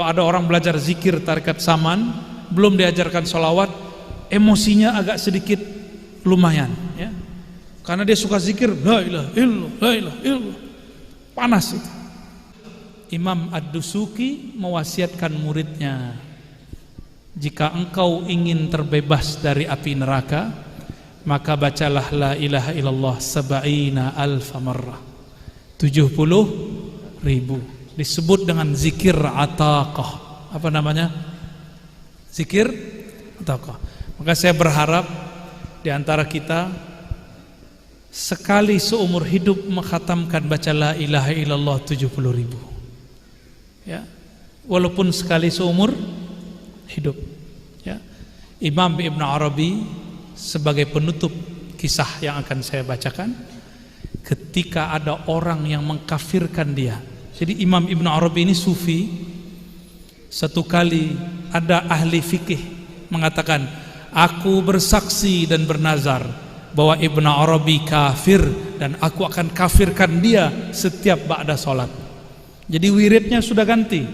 ada orang belajar zikir tarekat saman, belum diajarkan sholawat, emosinya agak sedikit lumayan, ya. Karena dia suka zikir, la ilaha illallah, la ilaha illallah. Panas itu. Imam Ad-Dusuki mewasiatkan muridnya, jika engkau ingin terbebas dari api neraka, maka bacalah la ilaha illallah sab'ina alfa marrah, 70.000. Disebut dengan zikir ataqah. Apa namanya? Zikir ataqah. Maka saya berharap di antara kita sekali seumur hidup mengkhatamkan baca la ilaha illallah 70.000, ya, walaupun sekali seumur hidup, ya. Imam Ibn Arabi sebagai penutup kisah yang akan saya bacakan, ketika ada orang yang mengkafirkan dia. Jadi Imam Ibn Arabi ini sufi. Satu kali ada ahli fikih mengatakan, aku bersaksi dan bernazar bahwa Ibn Arabi kafir dan aku akan kafirkan dia setiap ba'da sholat. Jadi wiridnya sudah ganti.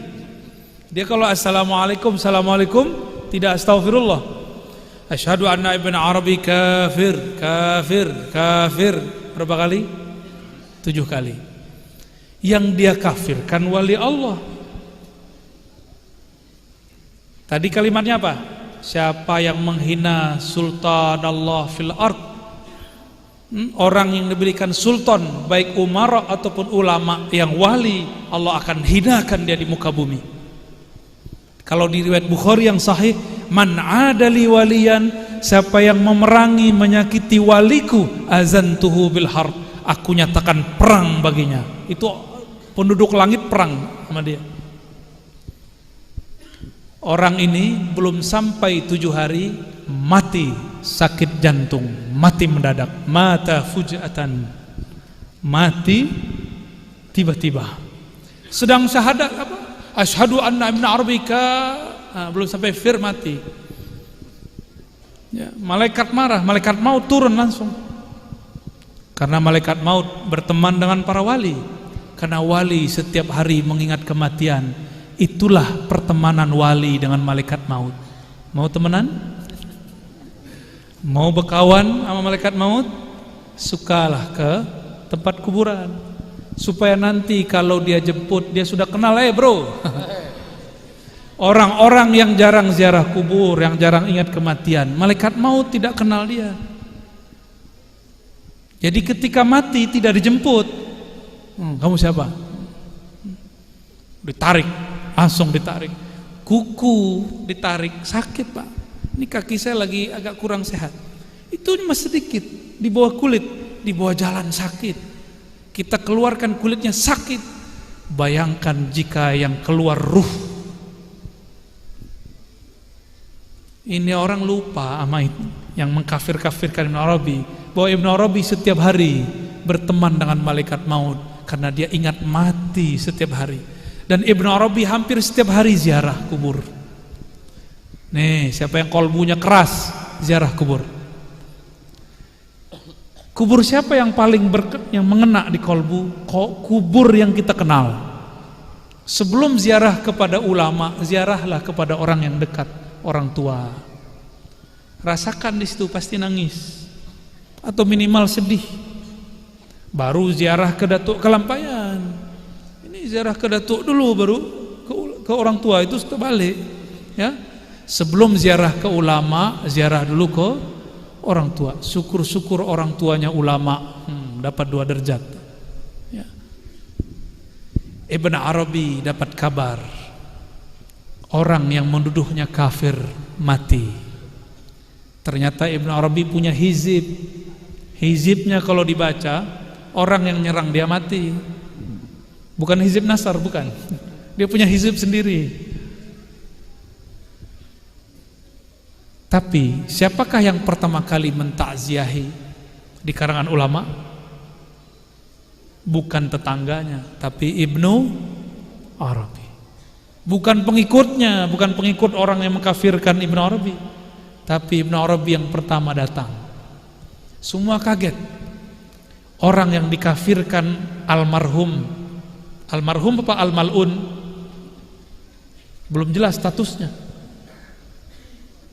Dia kalau assalamualaikum, assalamualaikum, tidak astaghfirullah. Asyhadu anna Ibn Arabi kafir, kafir, kafir. Berapa kali? 7 kali. Yang dia kafirkan wali Allah. Tadi kalimatnya apa? Siapa yang menghina sultan Allah fil ard, orang yang diberikan sultan, baik umara ataupun ulama yang wali, Allah akan hinakan dia di muka bumi. Kalau di riwayat Bukhari yang sahih, man adali waliyan, siapa yang memerangi, menyakiti waliku, azantuhu bil harb, aku nyatakan perang baginya. Itu penduduk langit perang sama dia. Orang ini belum sampai 7 hari mati sakit jantung, mati mendadak, mata fujatan, mati tiba-tiba. Sedang syahadat apa? Asyhadu anna Ibn Arabi belum sampai fir mati. Ya, malaikat marah, malaikat maut turun langsung. Karena malaikat maut berteman dengan para wali. Karena wali setiap hari mengingat kematian. Itulah pertemanan wali dengan malaikat maut. Mau temenan? Mau berkawan sama malaikat maut? Sukalah ke tempat kuburan, supaya nanti kalau dia jemput, dia sudah kenal, bro. Orang-orang yang jarang ziarah kubur, yang jarang ingat kematian, malaikat maut tidak kenal dia. Jadi ketika mati tidak dijemput. Kamu siapa? Ditarik, langsung ditarik. Kuku ditarik, sakit pak. Ini kaki saya lagi agak kurang sehat. Itu cuma sedikit, di bawah kulit, di bawah jalan sakit. Kita keluarkan kulitnya sakit. Bayangkan jika yang keluar ruh. Ini orang lupa sama itu, yang mengkafir-kafirkan Ibn Arabi, bahwa Ibn Arabi setiap hari berteman dengan malaikat maut, karena dia ingat mati setiap hari. Dan Ibn Arabi hampir setiap hari ziarah kubur. Nih, siapa yang kolbunya keras, ziarah kubur. Kubur siapa yang paling yang mengena di kolbu? Kubur yang kita kenal. Sebelum ziarah kepada ulama, ziarahlah kepada orang yang dekat, orang tua. Rasakan di situ pasti nangis atau minimal sedih. Baru ziarah ke Datuk Kelampayan. Ini ziarah ke Datuk dulu, baru ke orang tua, itu setelah balik, ya. Sebelum ziarah ke ulama, ziarah dulu ke orang tua. Syukur-syukur orang tuanya ulama, dapat 2 derajat, ya. Ibn Arabi dapat kabar orang yang menduduhnya kafir mati. Ternyata Ibn Arabi punya hizib. Hizibnya kalau dibaca, orang yang nyerang dia mati. Bukan hizib Nasar, bukan. Dia punya hizib sendiri. Tapi siapakah yang pertama kali mentakziahi di karangan ulama? Bukan tetangganya, tapi Ibnu Arabi. Bukan pengikutnya, bukan pengikut orang yang mengkafirkan Ibnu Arabi, tapi Ibnu Arabi yang pertama datang. Semua kaget. Orang yang dikafirkan almarhum apa almalun? Belum jelas statusnya.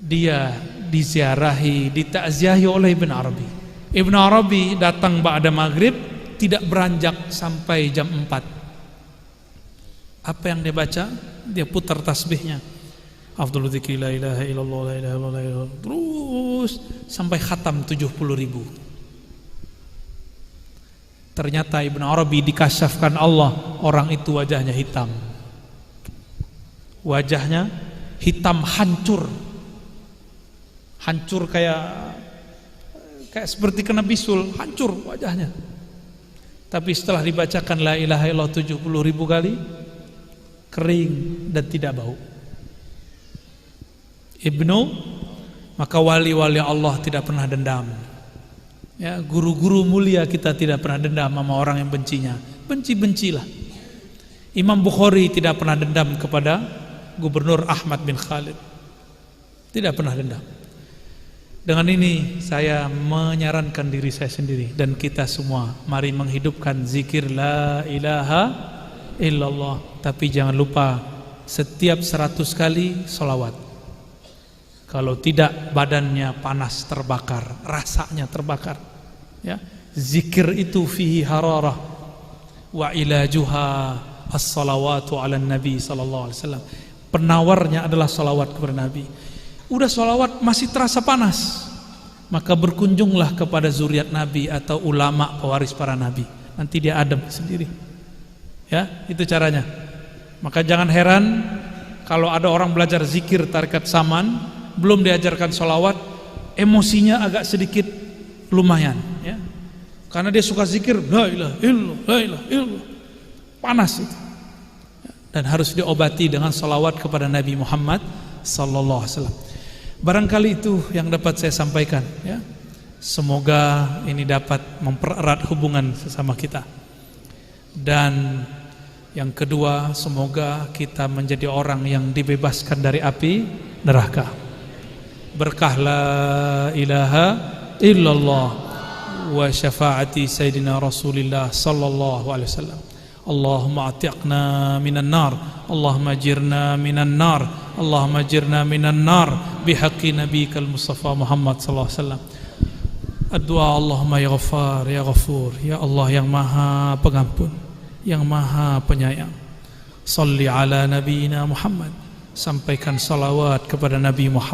Dia diziarahi, ditakziahi oleh Ibn Arabi. Ibn Arabi datang ba'da maghrib, tidak beranjak sampai jam 4. Apa yang dia baca? Dia putar tasbihnya. Afdhalu dzikri la ilaha illallah la ilaha illallah, terus sampai khatam 70.000. Ternyata Ibn Arabi dikasyafkan Allah, orang itu wajahnya hitam. Wajahnya hitam hancur. Hancur kayak seperti kena bisul, hancur wajahnya. Tapi setelah dibacakan la ilaha illallah 70.000 kali, kering dan tidak bau. Maka wali-wali Allah tidak pernah dendam. Ya, guru-guru mulia kita tidak pernah dendam sama orang yang bencinya. Benci-bencilah. Imam Bukhari tidak pernah dendam kepada Gubernur Ahmad bin Khalid. Tidak pernah dendam. Dengan ini saya menyarankan diri saya sendiri dan kita semua, mari menghidupkan zikir la ilaha illallah. Tapi jangan lupa setiap 100 kali sholawat. Kalau tidak, badannya panas terbakar, rasanya terbakar. Ya, zikir itu fihi hararah wa ilajuha as-salawatu ala nabi sallallahu alaihi wasallam. Penawarnya adalah salawat kepada Nabi. Udah salawat masih terasa panas, maka berkunjunglah kepada zuriat Nabi atau ulama pewaris para Nabi. Nanti dia adem sendiri. Ya, itu caranya. Maka jangan heran kalau ada orang belajar zikir tarekat Saman, belum diajarkan sholawat, emosinya agak sedikit lumayan, ya. Karena dia suka zikir la ilaha illallah, la ilaha illallah, panas itu. Dan harus diobati dengan sholawat kepada Nabi Muhammad sallallahu alaihi wasallam. Barangkali itu yang dapat saya sampaikan, ya. Semoga ini dapat mempererat hubungan sesama kita. Dan yang kedua, semoga kita menjadi orang yang dibebaskan dari api neraka. Berkah la ilaha illallah wa syafaati sayyidina Rasulillah sallallahu alaihi wasallam. Allahumma atiqna minan nar, Allahumma jirna minan nar, Allahumma jirna minan nar bihaqqi nabiyikal Mustafa Muhammad sallallahu alaihi wasallam. Ad-du'a Allahumma ya Ghaffar ya Ghafur, ya Allah yang Maha Pengampun, yang Maha Penyayang. Shalli ala nabiyina Muhammad, sampaikan salawat kepada Nabi Muhammad.